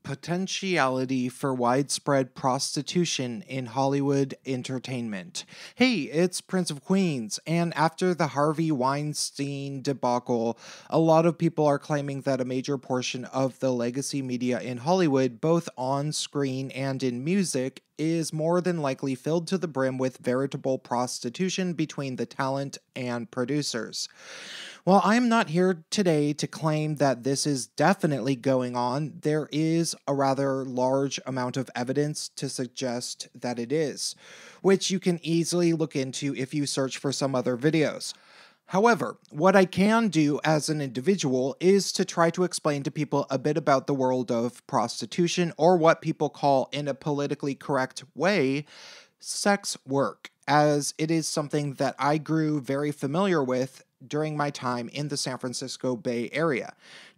Potentiality for widespread prostitution in Hollywood entertainment. Hey, it's Prince of Queens, and after the Harvey Weinstein debacle, a lot of people are claiming that a major portion of the legacy media in Hollywood, both on screen and in music, is more than likely filled to the brim with veritable prostitution between the talent and producers. While I'm not here today to claim that this is definitely going on, there is a rather large amount of evidence to suggest that it is, which you can easily look into if you search for some other videos. However, what I can do as an individual is to try to explain to people a bit about the world of prostitution, or what people call, in a politically correct way, sex work, as it is something that I grew very familiar with during my time in the San Francisco Bay Area.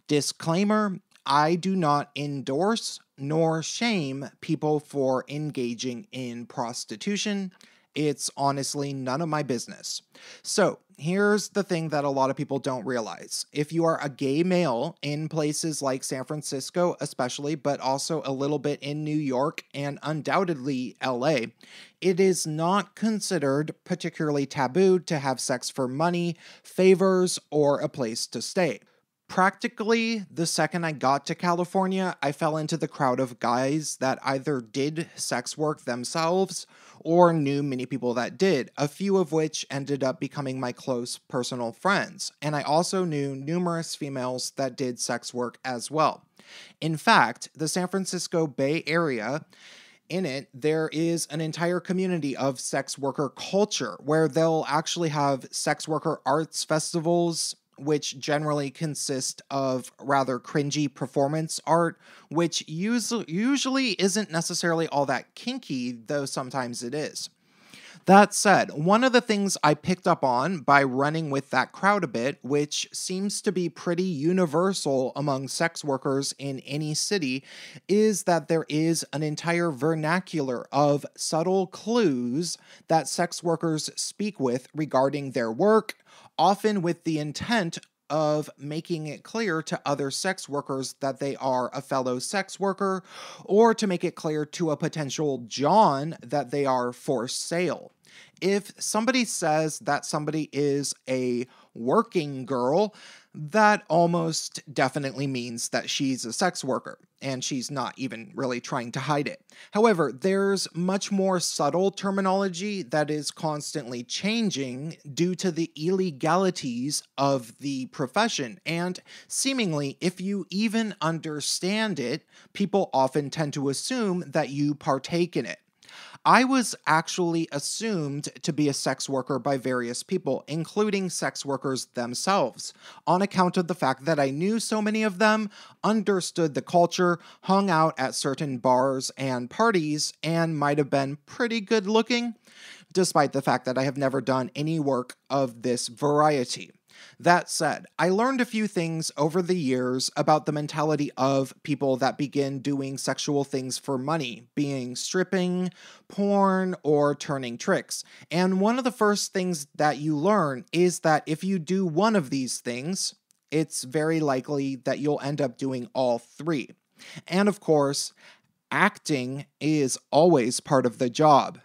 Disclaimer, I do not endorse nor shame people for engaging in prostitution. It's honestly none of my business. So, here's the thing that a lot of people don't realize. If you are a gay male in places like San Francisco, especially, but also a little bit in New York and undoubtedly LA, it is not considered particularly taboo to have sex for money, favors, or a place to stay. Practically, the second I got to California, I fell into the crowd of guys that either did sex work themselves or knew many people that did, a few of which ended up becoming my close personal friends. And I also knew numerous females that did sex work as well. In fact, the San Francisco Bay Area, in it, there is an entire community of sex worker culture where they'll actually have sex worker arts festivals, which generally consist of rather cringy performance art, which usually isn't necessarily all that kinky, though sometimes it is. That said, one of the things I picked up on by running with that crowd a bit, which seems to be pretty universal among sex workers in any city, is that there is an entire vernacular of subtle clues that sex workers speak with regarding their work, often with the intent of making it clear to other sex workers that they are a fellow sex worker, or to make it clear to a potential John that they are for sale. If somebody says that somebody is a working girl, that almost definitely means that she's a sex worker, and she's not even really trying to hide it. However, there's much more subtle terminology that is constantly changing due to the illegalities of the profession, and seemingly, if you even understand it, people often tend to assume that you partake in it. I was actually assumed to be a sex worker by various people, including sex workers themselves, on account of the fact that I knew so many of them, understood the culture, hung out at certain bars and parties, and might have been pretty good looking, despite the fact that I have never done any work of this variety. That said, I learned a few things over the years about the mentality of people that begin doing sexual things for money, being stripping, porn, or turning tricks. And one of the first things that you learn is that if you do one of these things, it's very likely that you'll end up doing all three. And of course, acting is always part of the job.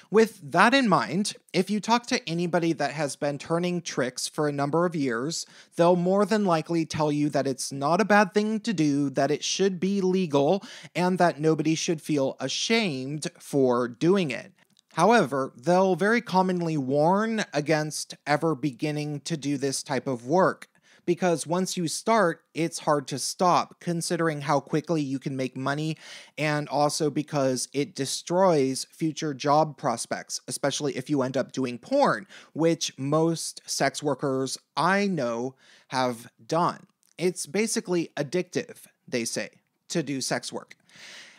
With that in mind, if you talk to anybody that has been turning tricks for a number of years, they'll more than likely tell you that it's not a bad thing to do, that it should be legal, and that nobody should feel ashamed for doing it. However, they'll very commonly warn against ever beginning to do this type of work, because once you start, it's hard to stop, considering how quickly you can make money, and also because it destroys future job prospects, especially if you end up doing porn, which most sex workers I know have done. It's basically addictive, they say, to do sex work.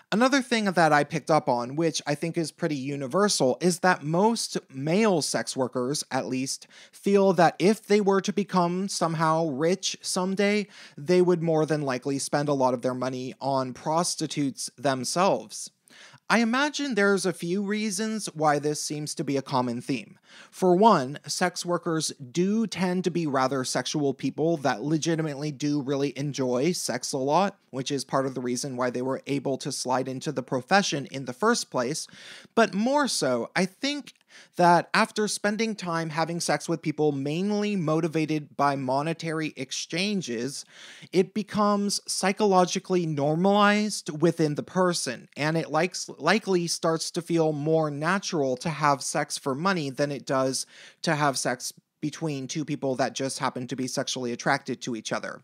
Another thing that I picked up on, which I think is pretty universal, is that most male sex workers, at least, feel that if they were to become somehow rich someday, they would more than likely spend a lot of their money on prostitutes themselves. I imagine there's a few reasons why this seems to be a common theme. For one, sex workers do tend to be rather sexual people that legitimately do really enjoy sex a lot, which is part of the reason why they were able to slide into the profession in the first place. But more so, I think that after spending time having sex with people mainly motivated by monetary exchanges, it becomes psychologically normalized within the person, and it likely starts to feel more natural to have sex for money than it does to have sex between two people that just happen to be sexually attracted to each other.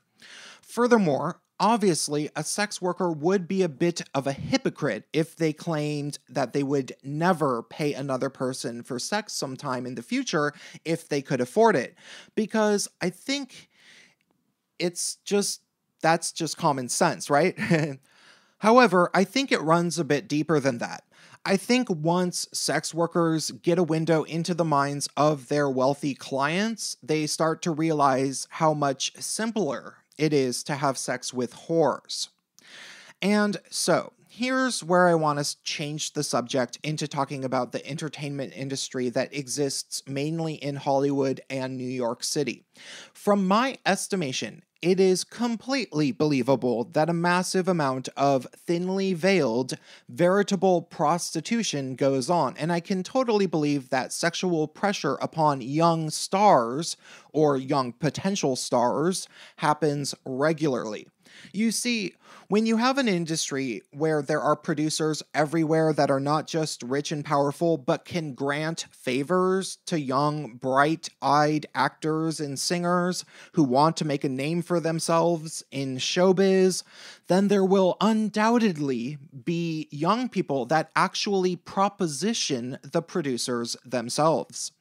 Furthermore, obviously, a sex worker would be a bit of a hypocrite if they claimed that they would never pay another person for sex sometime in the future if they could afford it. Because I think that's just common sense, right? However, I think it runs a bit deeper than that. I think once sex workers get a window into the minds of their wealthy clients, they start to realize how much simpler it is to have sex with whores. And so, here's where I want to change the subject into talking about the entertainment industry that exists mainly in Hollywood and New York City. From my estimation, it is completely believable that a massive amount of thinly veiled, veritable prostitution goes on, and I can totally believe that sexual pressure upon young stars, or young potential stars, happens regularly. You see, when you have an industry where there are producers everywhere that are not just rich and powerful, but can grant favors to young, bright-eyed actors and singers who want to make a name for themselves in showbiz, then there will undoubtedly be young people that actually proposition the producers themselves.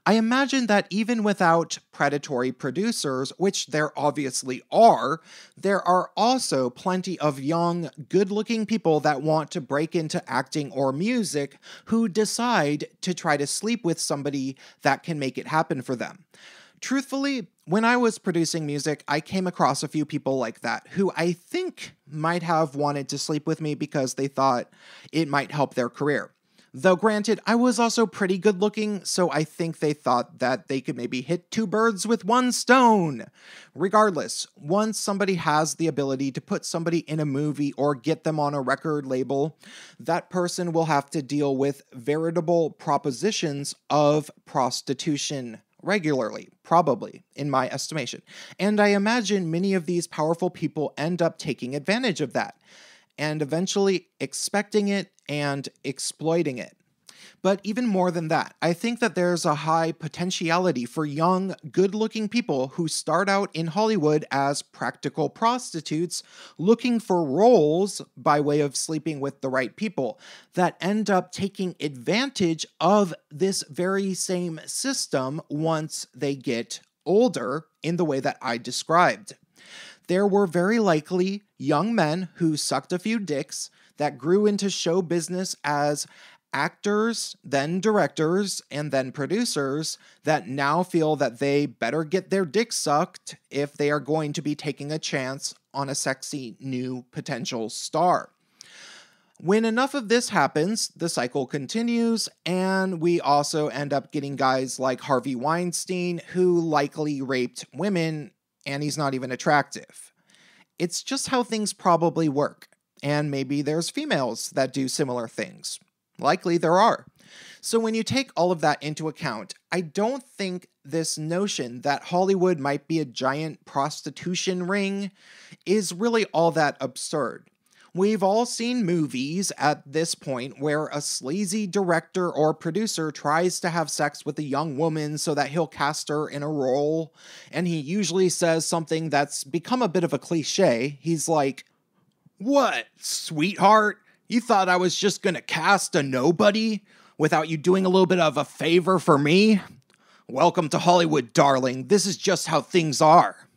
I imagine that even without predatory producers, which there obviously are, there are also plenty of young, good-looking people that want to break into acting or music who decide to try to sleep with somebody that can make it happen for them. Truthfully, when I was producing music, I came across a few people like that who I think might have wanted to sleep with me because they thought it might help their career. Though granted, I was also pretty good looking, so I think they thought that they could maybe hit two birds with one stone. Regardless, once somebody has the ability to put somebody in a movie or get them on a record label, that person will have to deal with veritable propositions of prostitution regularly, probably, in my estimation. And I imagine many of these powerful people end up taking advantage of that, and eventually expecting it and exploiting it. But even more than that, I think that there's a high potentiality for young, good-looking people who start out in Hollywood as practical prostitutes looking for roles by way of sleeping with the right people that end up taking advantage of this very same system once they get older in the way that I described. There were very likely young men who sucked a few dicks that grew into show business as actors, then directors, and then producers that now feel that they better get their dick sucked if they are going to be taking a chance on a sexy new potential star. When enough of this happens, the cycle continues, and we also end up getting guys like Harvey Weinstein, who likely raped women, and he's not even attractive. It's just how things probably work, and maybe there's females that do similar things. Likely there are. So when you take all of that into account, I don't think this notion that Hollywood might be a giant prostitution ring is really all that absurd. We've all seen movies at this point where a sleazy director or producer tries to have sex with a young woman so that he'll cast her in a role, and he usually says something that's become a bit of a cliche. He's like, "What, sweetheart? You thought I was just gonna cast a nobody without you doing a little bit of a favor for me? Welcome to Hollywood, darling. This is just how things are."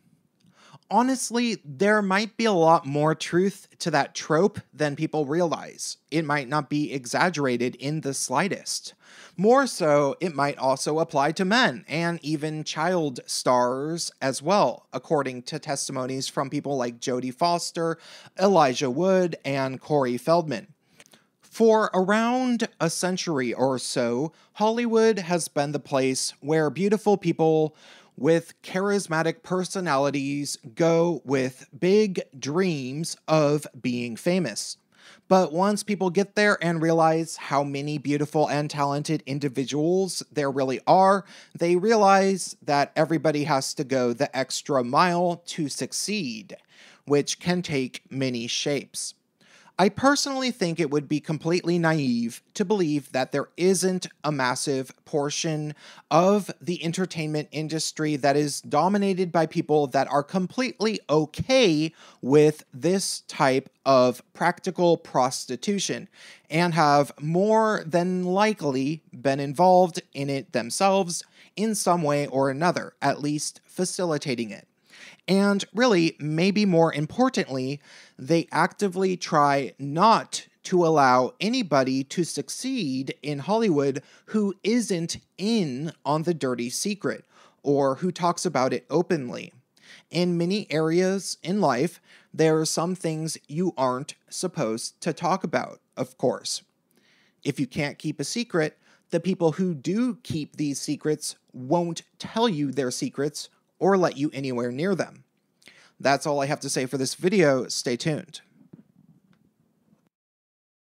Honestly, there might be a lot more truth to that trope than people realize. It might not be exaggerated in the slightest. More so, it might also apply to men and even child stars as well, according to testimonies from people like Jodie Foster, Elijah Wood, and Corey Feldman. For around a century or so, Hollywood has been the place where beautiful people with charismatic personalities go with big dreams of being famous. But once people get there and realize how many beautiful and talented individuals there really are, they realize that everybody has to go the extra mile to succeed, which can take many shapes. I personally think it would be completely naive to believe that there isn't a massive portion of the entertainment industry that is dominated by people that are completely okay with this type of practical prostitution and have more than likely been involved in it themselves in some way or another, at least facilitating it. And really, maybe more importantly, they actively try not to allow anybody to succeed in Hollywood who isn't in on the dirty secret or who talks about it openly. In many areas in life, there are some things you aren't supposed to talk about, of course. If you can't keep a secret, the people who do keep these secrets won't tell you their secrets or let you anywhere near them. That's all I have to say for this video. Stay tuned.